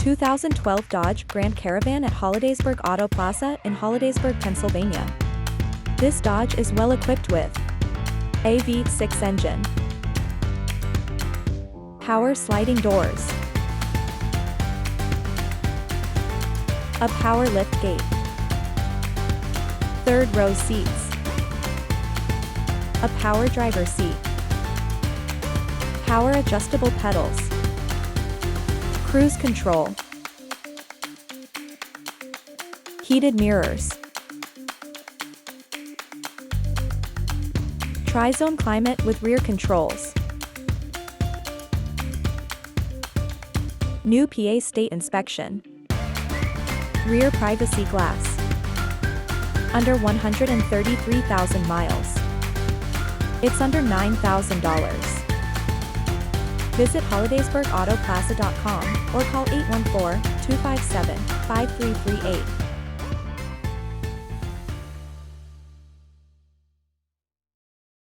2012 Dodge Grand Caravan at Hollidaysburg Auto Plaza in Hollidaysburg, Pennsylvania. This Dodge is well equipped with a V6 engine, power sliding doors, a power liftgate, third row seats, a power driver seat, power adjustable pedals, cruise control, heated mirrors, tri-zone climate with rear controls, new PA state inspection, rear privacy glass, under 133,000 miles. It's under $9,000. Visit hollidaysburgautoplaza.com or call 814-257-5338.